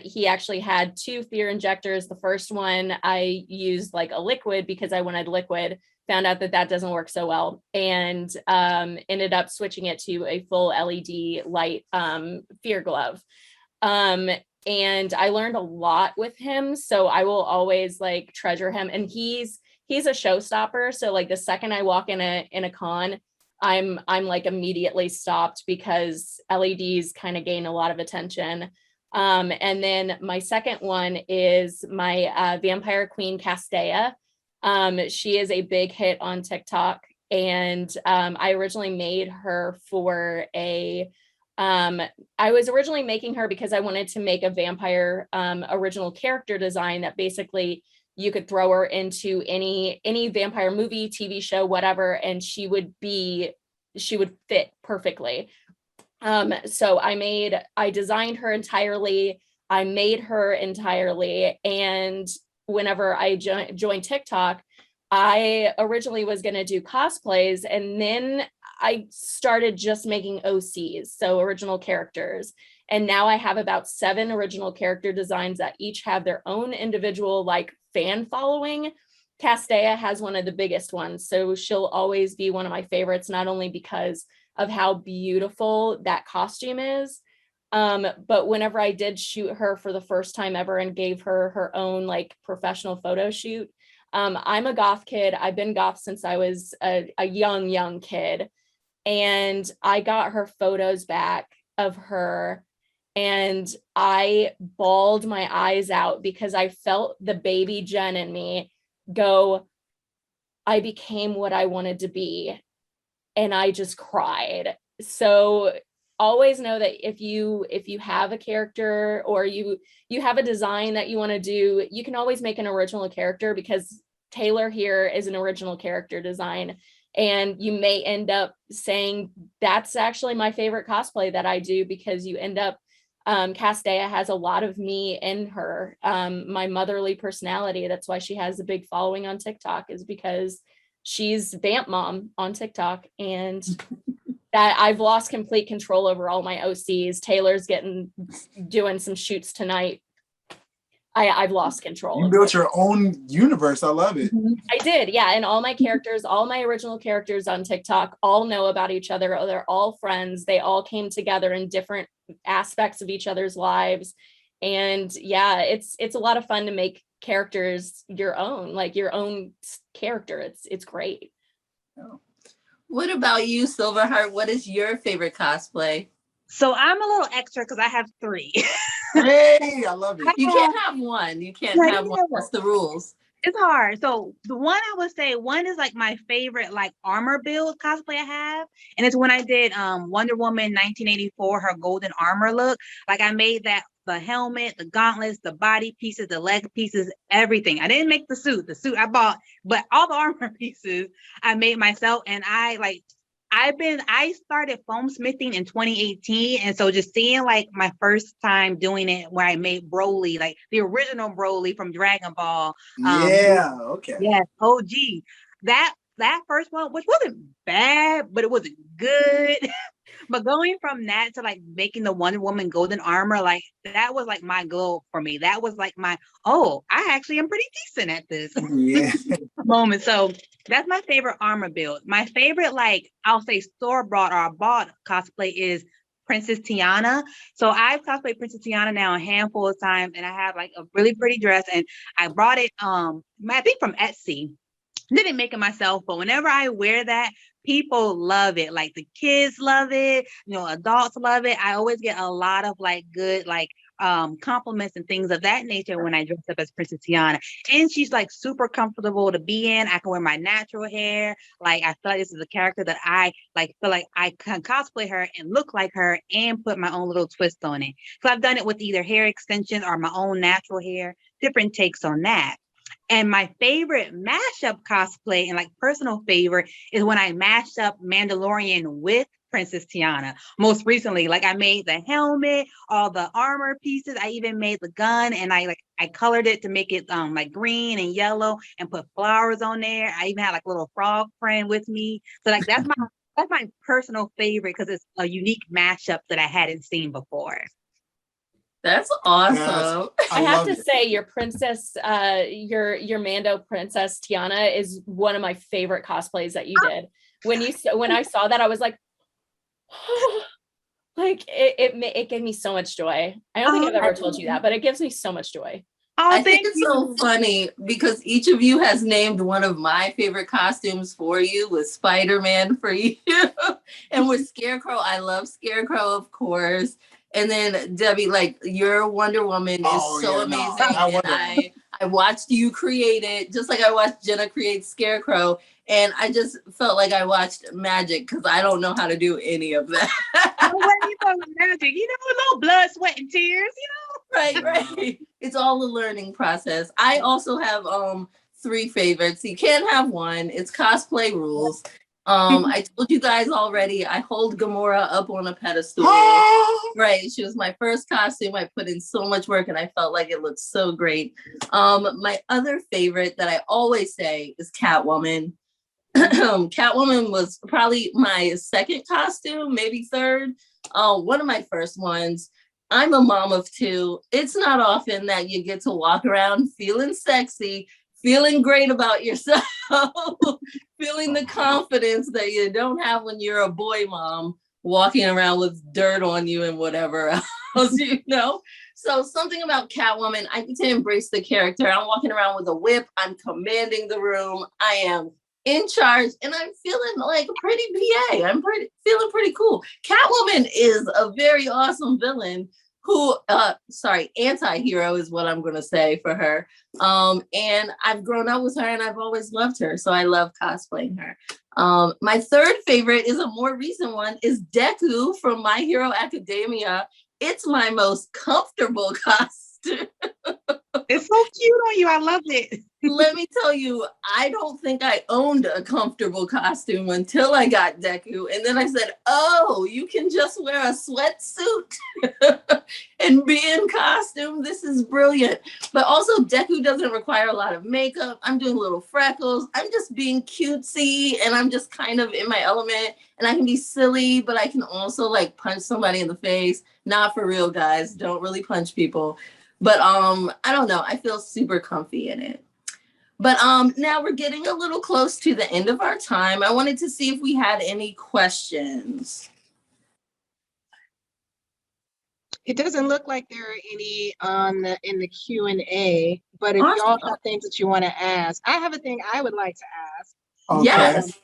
He actually had 2 fear injectors. The first one I used like a liquid because I wanted liquid, found out that doesn't work so well, and ended up switching it to a full LED light fear glove. And I learned a lot with him, so I will always like treasure him. And he's a showstopper. So like the second I walk in a con, I'm like immediately stopped because LEDs kind of gain a lot of attention. And then my second one is my vampire queen Castea. She is a big hit on TikTok, and I originally made her for I was originally making her because I wanted to make a vampire original character design that basically you could throw her into any vampire movie, TV show, whatever, and she would fit perfectly. So I designed her entirely, I made her entirely, and whenever I joined TikTok, I originally was going to do cosplays, and then I started just making OCs, so original characters. And now I have about 7 original character designs that each have their own individual like fan following. Castea has one of the biggest ones, so she'll always be one of my favorites, not only because of how beautiful that costume is, But whenever I did shoot her for the first time ever and gave her her own like professional photo shoot, I'm a goth kid. I've been goth since I was a young kid. And I got her photos back of her and I bawled my eyes out because I felt the baby Jen in me go, I became what I wanted to be. And I just cried. So always know that if you have a character or you have a design that you want to do, you can always make an original character, because Taylor here is an original character design. And you may end up saying, that's actually my favorite cosplay that I do, because you end up, Castea has a lot of me in her, my motherly personality. That's why she has a big following on TikTok, is because she's Vamp Mom on TikTok. And that I've lost complete control over all my OCs. Taylor's doing some shoots tonight. I've lost control. You built your own universe. I love it. I did, yeah. And all my characters, all my original characters on TikTok all know about each other. They're all friends. They all came together in different aspects of each other's lives. And yeah, it's a lot of fun to make characters your own, like your own character. It's great. What about you, Silverheart? What is your favorite cosplay? So I'm a little extra because I have 3. Hey, I love it. You can't have one. You can't have one. That's the rules. It's hard. So the one I would say, one is like my favorite like armor build cosplay I have. And it's when I did Wonder Woman 1984, her golden armor look. Like I made that, the helmet, the gauntlets, the body pieces, the leg pieces, everything. I didn't make the suit. The suit I bought, but all the armor pieces I made myself. And I started foam smithing in 2018. And so just seeing like my first time doing it where I made Broly, like the original Broly from Dragon Ball. Okay. Yes, OG. That first one, which wasn't bad, but it wasn't good. But going from that to like making the Wonder Woman golden armor, like that was like my goal for me. That was like I actually am pretty decent at this moment. So that's my favorite armor build. My favorite, like I'll say store-bought or bought cosplay is Princess Tiana. So I've cosplayed Princess Tiana now a handful of times, and I have like a really pretty dress, and I brought it I think from Etsy. Didn't make it myself, but whenever I wear that, people love it. Like the kids love it, adults love it. I always get a lot of like good like compliments and things of that nature when I dress up as Princess Tiana. And she's like super comfortable to be in. I can wear my natural hair. Like I feel like this is a character that I like feel like I can cosplay her and look like her and put my own little twist on it. So I've done it with either hair extensions or my own natural hair, different takes on that. And my favorite mashup cosplay and like personal favorite is when I mashed up Mandalorian with Princess Tiana. Most recently, like I made the helmet, all the armor pieces. I even made the gun, and I colored it to make it like green and yellow and put flowers on there. I even had like a little frog friend with me. So like that's my personal favorite because it's a unique mashup that I hadn't seen before. That's awesome. Yes, I have to say your princess, your Mando princess Tiana is one of my favorite cosplays that you did. When I saw that, I was like, oh, like it gave me so much joy. I don't think I've ever told you that, but it gives me so much joy. I think it's so funny because each of you has named one of my favorite costumes for you, with Spider-Man for you, and with Scarecrow. I love Scarecrow, of course. And then Debbie, like your Wonder Woman is so amazing. I watched you create it, just like I watched Jenna create Scarecrow. And I just felt like I watched magic because I don't know how to do any of that. Magic, a little blood, sweat, and tears, Right. It's all a learning process. I also have 3 favorites. You can't have one. It's cosplay rules. I told you guys already, I hold Gamora up on a pedestal. Right. She was my first costume. I put in so much work and I felt like it looked so great. My other favorite that I always say is Catwoman. Catwoman was probably my second costume, maybe third. One of my first ones. I'm a mom of 2. It's not often that you get to walk around feeling sexy, feeling great about yourself, feeling the confidence that you don't have when you're a boy mom walking around with dirt on you and whatever else. else, you know? So something about Catwoman, I get to embrace the character. I'm walking around with a whip. I'm commanding the room. I am in charge, and I'm feeling like a pretty BA. Feeling pretty cool. Catwoman is a very awesome villain who, anti-hero is what I'm going to say for her. And I've grown up with her and I've always loved her. So I love cosplaying her. My third favorite is a more recent one, is Deku from My Hero Academia. It's my most comfortable costume. It's so cute on you. I love it. Let me tell you, I don't think I owned a comfortable costume until I got Deku. And then I said, oh, you can just wear a sweatsuit and be in costume. This is brilliant. But also, Deku doesn't require a lot of makeup. I'm doing little freckles. I'm just being cutesy, and I'm just kind of in my element. And I can be silly, but I can also like punch somebody in the face. Not for real, guys. Don't really punch people. But I don't know. I feel super comfy in it. But now we're getting a little close to the end of our time. I wanted to see if we had any questions. It doesn't look like there are any in the Q&A, but if Awesome. y'all have things that you want to ask, I have a thing I would like to ask. Okay. Yes.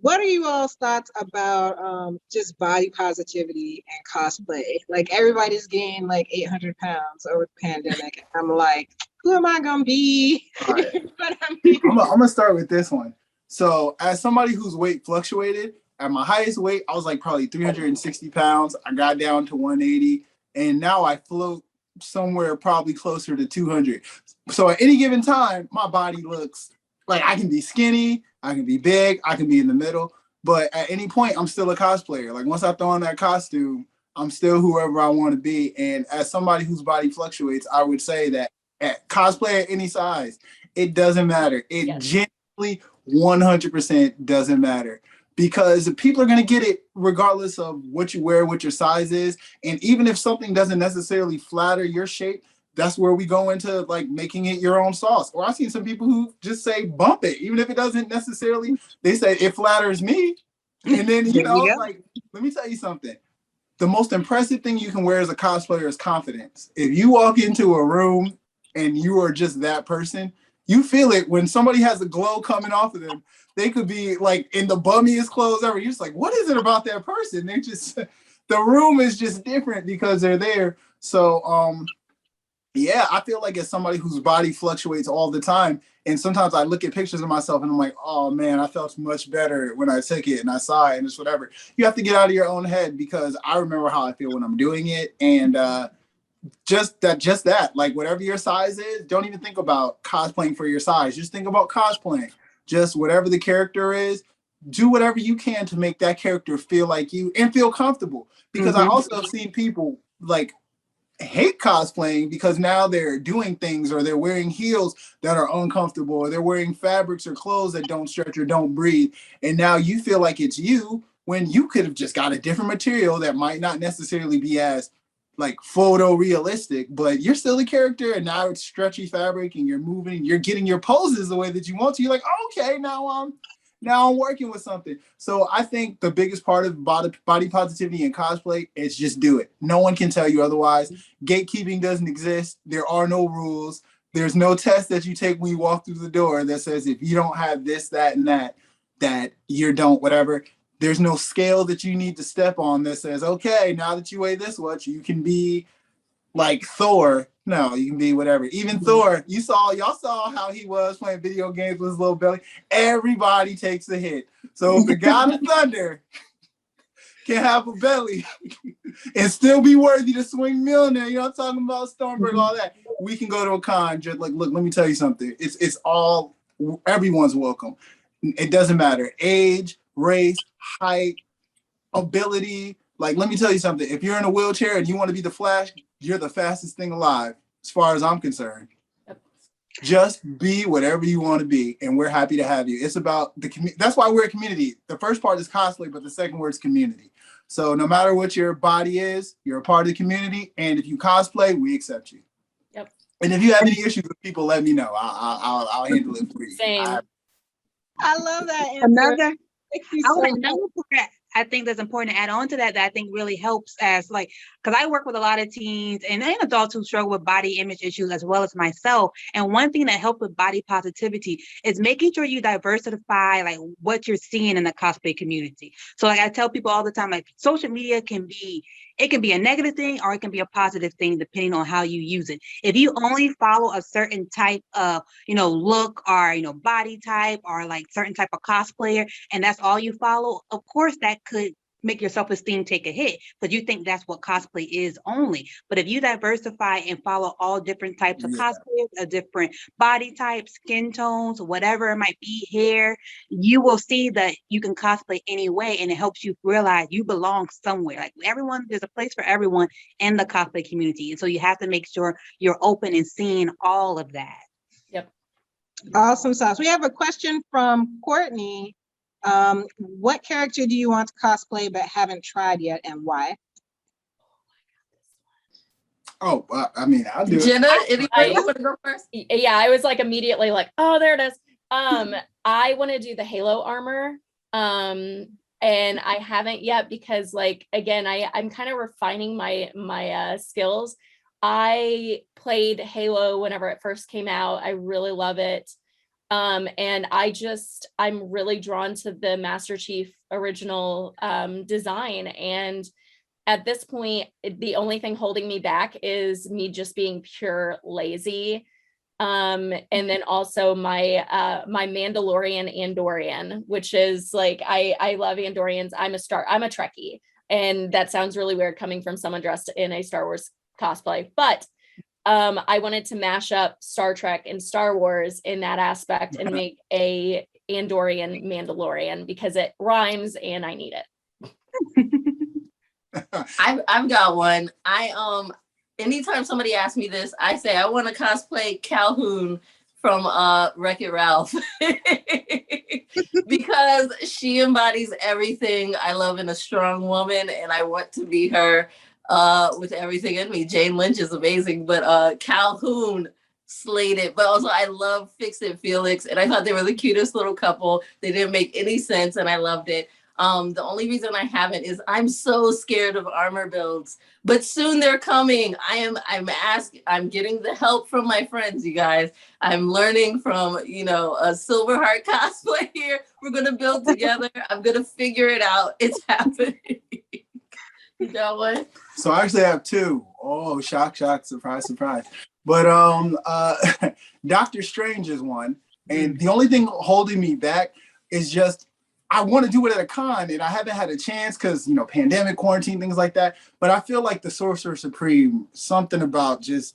What are you all's thoughts about just body positivity and cosplay? Like, everybody's gained like 800 pounds over the pandemic. I'm like, who am I gonna be? All right. But I mean, I'm gonna start with this one. So, as somebody whose weight fluctuated, at my highest weight, I was like probably 360 pounds. I got down to 180, and now I float somewhere probably closer to 200. So, at any given time, my body looks like I can be skinny, I can be big, I can be in the middle. But at any point, I'm still a cosplayer. Like, once I throw on that costume, I'm still whoever I want to be. And as somebody whose body fluctuates, I would say that at cosplay at any size, it doesn't matter. It genuinely 100% doesn't matter, because people are going to get it regardless of what you wear, what your size is. And even if something doesn't necessarily flatter your shape, that's where we go into like making it your own sauce. Or I've seen some people who just say bump it, even if it doesn't necessarily, they say it flatters me. And then, you know, like, let me tell you something. The most impressive thing you can wear as a cosplayer is confidence. If you walk into a room and you are just that person, you feel it when somebody has a glow coming off of them. They could be like in the bummiest clothes ever. You're just like, what is it about that person? They just, the room is just different because they're there. So, yeah, I feel like as somebody whose body fluctuates all the time, and sometimes I look at pictures of myself and I'm like, oh man, I felt much better when I took it and I saw it and it's whatever. You have to get out of your own head, because I remember how I feel when I'm doing it. And just that, like, whatever your size is, don't even think about cosplaying for your size. Just think about cosplaying. Just whatever the character is, do whatever you can to make that character feel like you and feel comfortable. Because I also have seen people like hate cosplaying because now they're doing things, or they're wearing heels that are uncomfortable, or they're wearing fabrics or clothes that don't stretch or don't breathe. And now you feel like it's you, when you could have just got a different material that might not necessarily be as like photo realistic, but you're still a character, and now it's stretchy fabric and you're moving, you're getting your poses the way that you want to. You're like, okay, now I'm working with something. So I think the biggest part of body positivity in cosplay is just do it. No one can tell you otherwise. Gatekeeping doesn't exist. There are no rules. There's no test that you take when you walk through the door that says if you don't have this, that, and that you don't, whatever. There's no scale that you need to step on that says, okay, now that you weigh this much, you can be like Thor. No, you can be whatever. Even Thor, y'all saw how he was playing video games with his little belly. Everybody takes a hit. So if the God of Thunder can have a belly and still be worthy to swing Mjolnir, you know what I'm talking about, Stormberg, all that, we can go to a con. Just like, look, let me tell you something. It's all, everyone's welcome. It doesn't matter. Age, race, height, ability. Like, let me tell you something. If you're in a wheelchair and you want to be the Flash, you're the fastest thing alive, as far as I'm concerned. Just be whatever you want to be, and we're happy to have you. It's about the community. That's why we're a community. The first part is cosplay, but the second word is community. So no matter what your body is, you're a part of the community, and if you cosplay, we accept you. Yep. And if you have any issues with people, let me know. I'll handle it for you. Same. I love that answer. Another Thank you so much. part I think that's important to add on to that, that I think really helps as like, because I work with a lot of teens and adults who struggle with body image issues as well as myself. And one thing that helps with body positivity is making sure you diversify like what you're seeing in the cosplay community. So like I tell people all the time, like social media can be a negative thing or it can be a positive thing depending on how you use it. If you only follow a certain type of, look or, body type or like certain type of cosplayer, and that's all you follow, of course that could make your self-esteem take a hit because you think that's what cosplay is only. But if you diversify and follow all different types of cosplayers, a different body types, skin tones, whatever it might be, hair, you will see that you can cosplay anyway, and it helps you realize you belong somewhere. Like everyone, there's a place for everyone in the cosplay community. And so you have to make sure you're open and seeing all of that. Yep. Awesome sauce. We have a question from Courtney. What character do you want to cosplay but haven't tried yet, and why? Oh, I mean, I'll do Jenna, it. anybody want to go first? Yeah, I was like immediately like, oh, there it is. I want to do the Halo armor. And I haven't yet because like, again, I'm kind of refining my skills. I played Halo whenever it first came out. I really love it. And I'm really drawn to the Master Chief original design. And at this point, the only thing holding me back is me just being pure lazy. And then also my Mandalorian Andorian, which is like, I love Andorians. I'm a Trekkie. And that sounds really weird coming from someone dressed in a Star Wars cosplay, but I wanted to mash up Star Trek and Star Wars in that aspect and make a Andorian Mandalorian because it rhymes and I need it. I've got one. Anytime somebody asks me this, I say I want to cosplay Calhoun from Wreck-It Ralph because she embodies everything I love in a strong woman, and I want to be her. With everything in me. Jane Lynch is amazing, but Calhoun slayed it. But also I love Fix It Felix, and I thought they were the cutest little couple. They didn't make any sense, and I loved it. The only reason I haven't is I'm so scared of armor builds, but soon they're coming. I'm getting the help from my friends, you guys. I'm learning from, a Silverheart Cosplay here. We're gonna build together. I'm gonna figure it out. It's happening. You got one? So I actually have two. Oh, shock, surprise, surprise. But Doctor Strange is one. And the only thing holding me back is just I want to do it at a con, and I haven't had a chance because, pandemic, quarantine, things like that. But I feel like the Sorcerer Supreme, something about being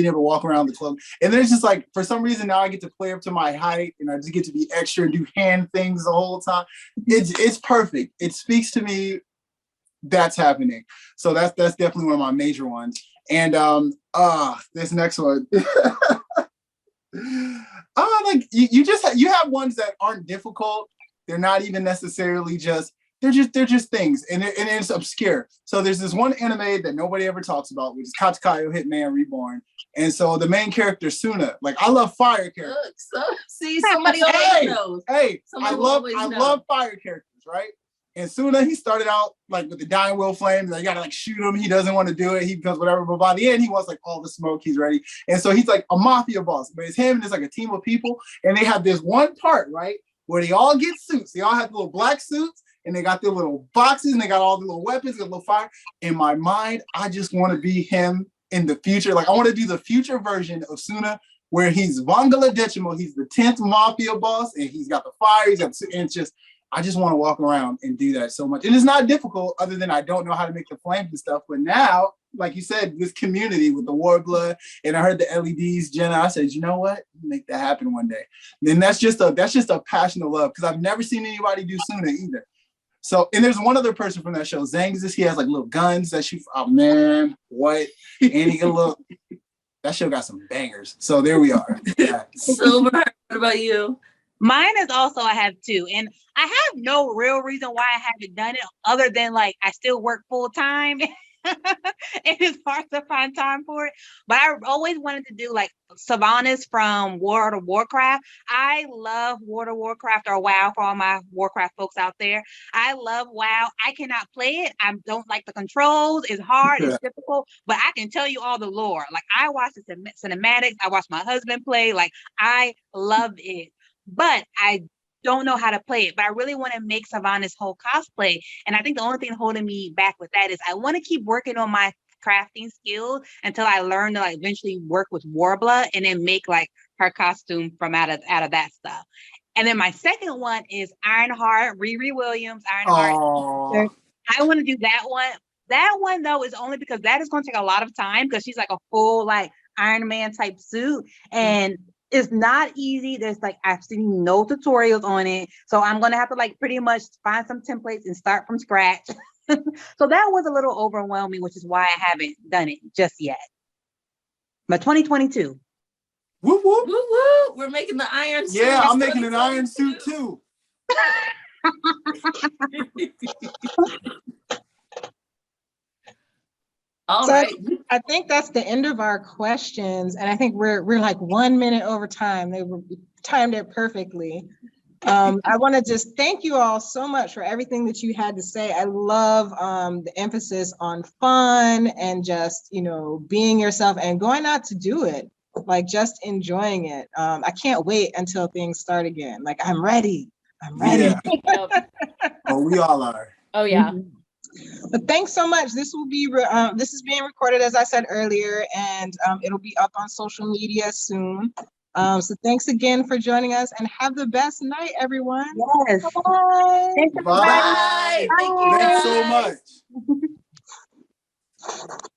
able to walk around the club. And then it's just like, for some reason, now I get to play up to my height, and I just get to be extra and do hand things the whole time. It's perfect. It speaks to me. That's happening. So that's definitely one of my major ones. And this next one. Like you have ones that aren't difficult. They're not even necessarily they're just things, and it's obscure. So there's this one anime that nobody ever talks about, which is Katsukayo Hitman Reborn. And so the main character Suna, like I love fire characters. See, somebody always knows. Hey, I love fire characters, right? And Suna, he started out like with the dying will flame. You gotta like shoot him. He doesn't want to do it. He becomes whatever. But by the end, he wants like all the smoke. He's ready. And so he's like a mafia boss. But it's him and it's like a team of people. And they have this one part, right, where they all get suits. They all have little black suits. And they got their little boxes. And they got all the little weapons. Got a little fire. In my mind, I just want to be him in the future. Like I want to do the future version of Suna, where he's Vangala Decimo. He's the 10th mafia boss. And he's got the fire. And it's just... I just want to walk around and do that so much. And it's not difficult other than I don't know how to make the flames and stuff. But now, like you said, this community with the war blood, and I heard the LEDs, Jenna, I said, you know what? Make that happen one day. And that's just a passion of love because I've never seen anybody do Suna either. So, and there's one other person from that show, Zangzis. He has like little guns that shoot. Oh man, what? And he can look. That show got some bangers. So there we are. Yeah. Silver, what about you? Mine is also, I have two, and I have no real reason why I haven't done it other than like I still work full time. It is hard to find time for it. But I always wanted to do like Sylvanas from World of Warcraft. I love World of Warcraft, or WoW for all my Warcraft folks out there. I love WoW. I cannot play it. I don't like the controls. It's hard. It's difficult. But I can tell you all the lore. Like I watch the cinematics. I watch my husband play. Like I love it. But I don't know how to play it, but I really want to make Savannah's whole cosplay. And I think the only thing holding me back with that is I want to keep working on my crafting skills until I learn to like eventually work with Warbler and then make like her costume from out of that stuff. And then my second one is Ironheart, Riri Williams, Ironheart. Oh, I want to do that one. That one though is only because that is going to take a lot of time because she's like a full like Iron Man type suit, and it's not easy. There's like I've seen no tutorials on it, so I'm gonna have to like pretty much find some templates and start from scratch. So that was a little overwhelming, which is why I haven't done it just yet. But 2022. whoop whoop. Woo woo! We're making the iron suit. Yeah, I'm making an iron suit too. All So right. I think that's the end of our questions, and I think we're like 1 minute over time. They were timed it perfectly. I want to just thank you all so much for everything that you had to say. I love the emphasis on fun and just being yourself and going out to do it, like just enjoying it. I can't wait until things start again. Like I'm ready. I'm ready. Yeah. Yep. Oh, we all are. Oh yeah. But thanks so much. This will be this is being recorded, as I said earlier, and it'll be up on social media soon. So thanks again for joining us, and have the best night, everyone. Yes. Bye. Thanks, Bye. everybody. Bye. Thank you Thanks so guys. much.